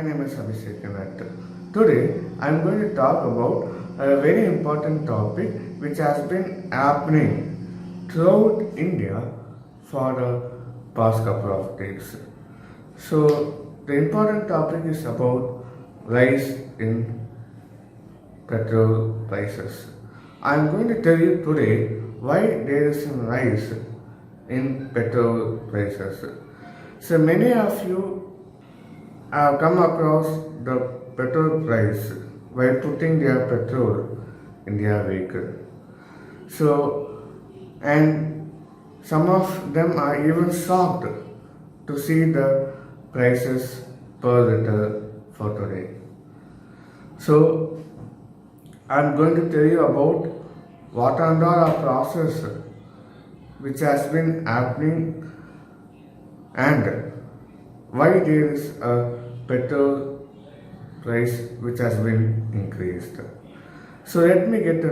my name is Abhishek Kanath. Today I am going to talk about a very important topic which has been happening throughout India for the past couple of days. So the important topic is about rise in petrol prices. I am going to tell you today why there is a rise in petrol prices. So many of you have come across the petrol price while putting their petrol in their vehicle. So, and some of them are even shocked to see the prices per liter for today. So, I'm going to tell you about what and all our process which has been happening and why there is a petrol price which has been increased. So let me get to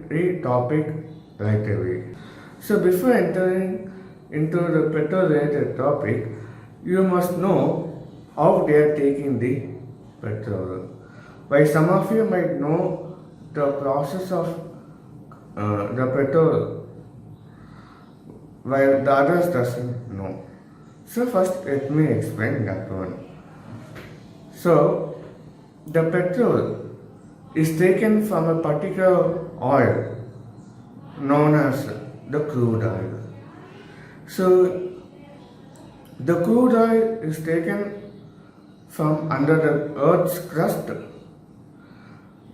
the topic right away. So before entering into the petrol related topic, you must know how they are taking the petrol. While some of you might know the process of the petrol, while the others doesn't know. So first let me explain that one. So the petrol is taken from a particular oil known as the crude oil. So the crude oil is taken from under the earth's crust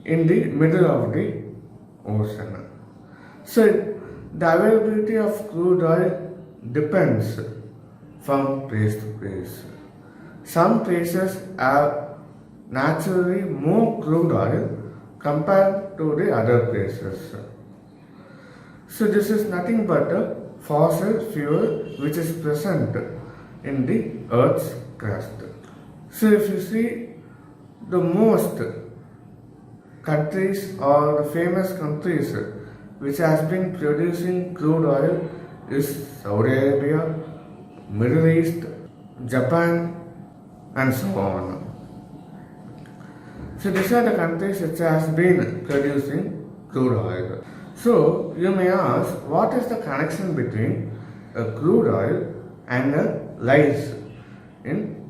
in the middle of the ocean. So the availability of crude oil depends from place to place. Some places have naturally more crude oil compared to the other places. So this is nothing but a fossil fuel which is present in the earth's crust. So if you see the most countries or the famous countries which has been producing crude oil is Saudi Arabia, Middle East, Japan and so on. So these are the countries which has been producing crude oil. So you may ask, what is the connection between a crude oil and a rise in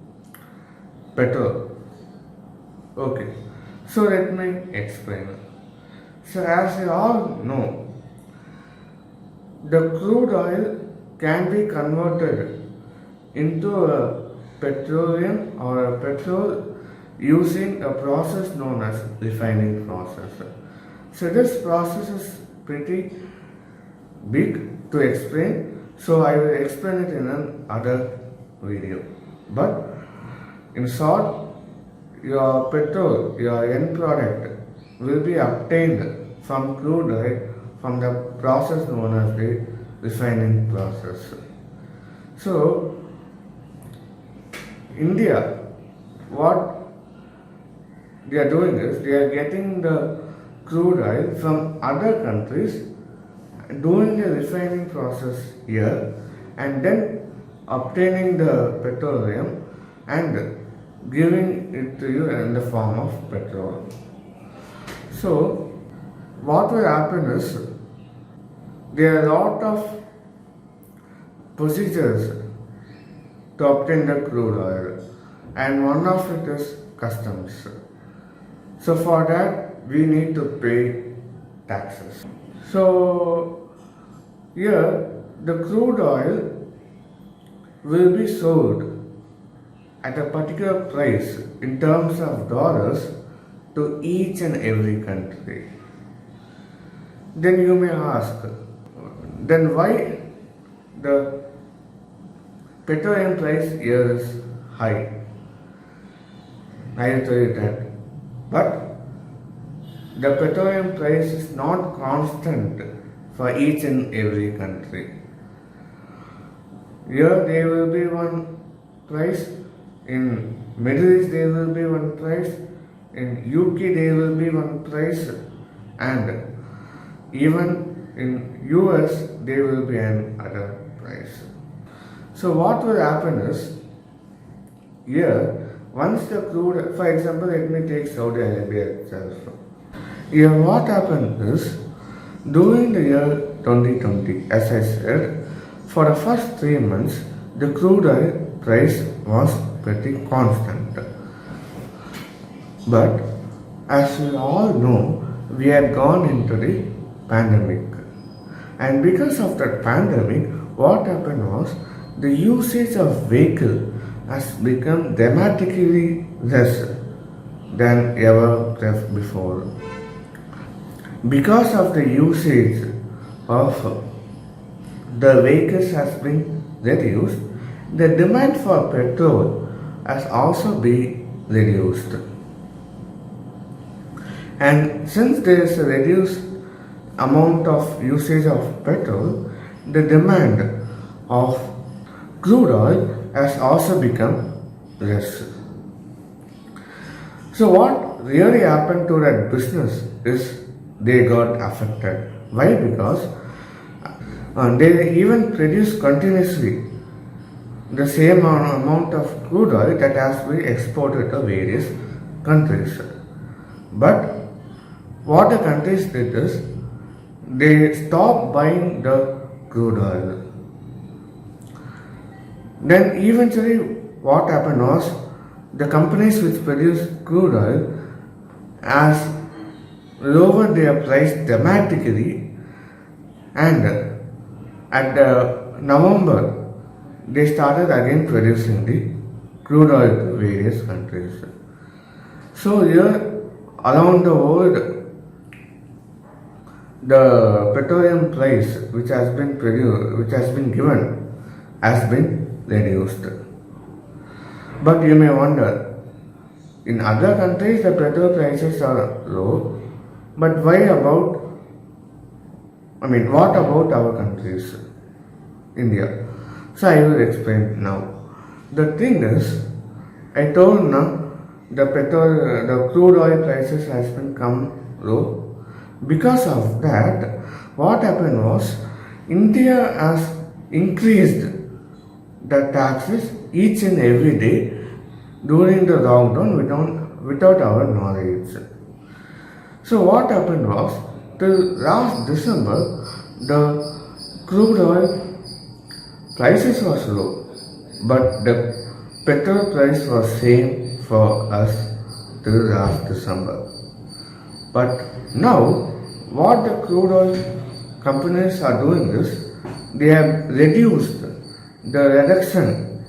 petrol? Okay, so let me explain. So as you all know, the crude oil can be converted into a petroleum or a petrol using a process known as refining process. So this process is pretty big to explain, so I will explain it in another video. But in short, your petrol, your end product will be obtained from crude oil from the process known as the refining process. So India, what they are doing is they are getting the crude oil from other countries, doing the refining process here and then obtaining the petroleum and giving it to you in the form of petrol. So what will happen is there are a lot of procedures to obtain the crude oil and one of it is customs. So for that we need to pay taxes. So here the crude oil will be sold at a particular price in terms of dollars to each and every country. Then you may ask, then why the petroleum price here is high? I will tell you that. But the petroleum price is not constant for each and every country. Here there will be one price, in Middle East there will be one price, in UK there will be one price, and even in US there will be another price. So what will happen is, here once the crude, for example, let me take Saudi Arabia itself. Here, what happened is during the year 2020, as I said, for the first 3 months, the crude oil price was pretty constant. But as we all know, we had gone into the pandemic. And because of that pandemic, what happened was the usage of vehicle has become dramatically less than ever before. Because of the usage of the vehicles has been reduced, the demand for petrol has also been reduced. And since there is a reduced amount of usage of petrol, the demand of crude oil has also become less. So what really happened to that business is they got affected. Why? Because they even produce continuously the same amount of crude oil that has been exported to various countries. But what the countries did is they stopped buying the crude oil. Then eventually what happened was the companies which produce crude oil has lowered their price dramatically, and at November they started again producing the crude oil to various countries. So here around the world, the petroleum price which has been given has been reduced. But you may wonder, in other countries the petrol prices are low, but what about our countries, India? So I will explain now. The thing is, I told now the crude oil prices has been come low. Because of that, what happened was India has increased the taxes each and every day during the lockdown without our knowledge. So what happened was, till last December, the crude oil prices was low, but the petrol price was same for us till last December. But now, what the crude oil companies are doing is, they have reduced the reduction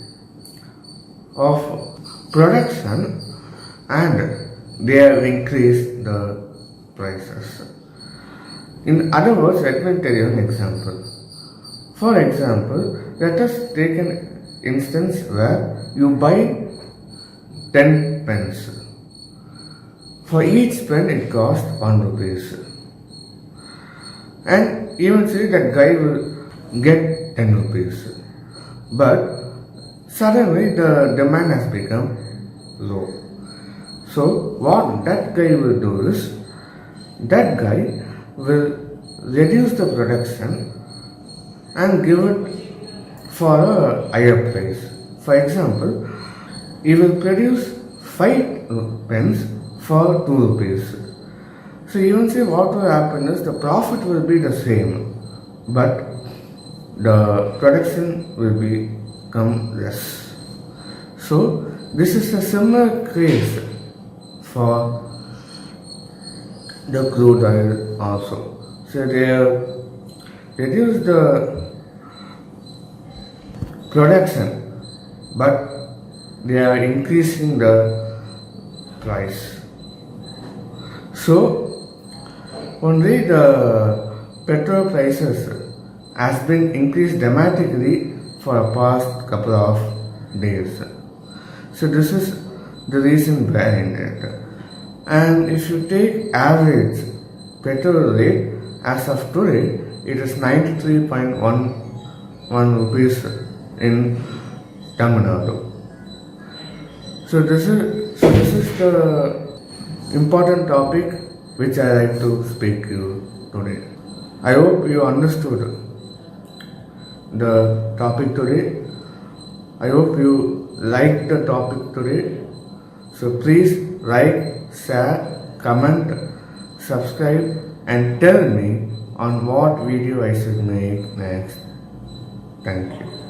of production and they have increased the prices. In other words, let me tell you an example. For example, let us take an instance where you buy 10 pens. For each pen it costs 1 rupees. And eventually that guy will get 10 rupees. But suddenly the demand has become low. So what that guy will do is, that guy will reduce the production and give it for a higher price. For example, he will produce 5 pens for 2 rupees. So eventually what will happen is, the profit will be the same, but the production will become less. So this is a similar case for the crude oil also. So they have reduced the production, but they are increasing the price. So only the petrol prices has been increased dramatically for the past couple of days. So this is the reason behind it. And if you take average petrol rate as of today, it is 93.11 rupees in Tamil Nadu. So this is the important topic which I like to speak to you today. I hope you understood the topic today. I hope you liked the topic today. So please like, share, comment, subscribe and tell me on what video I should make next. Thank you.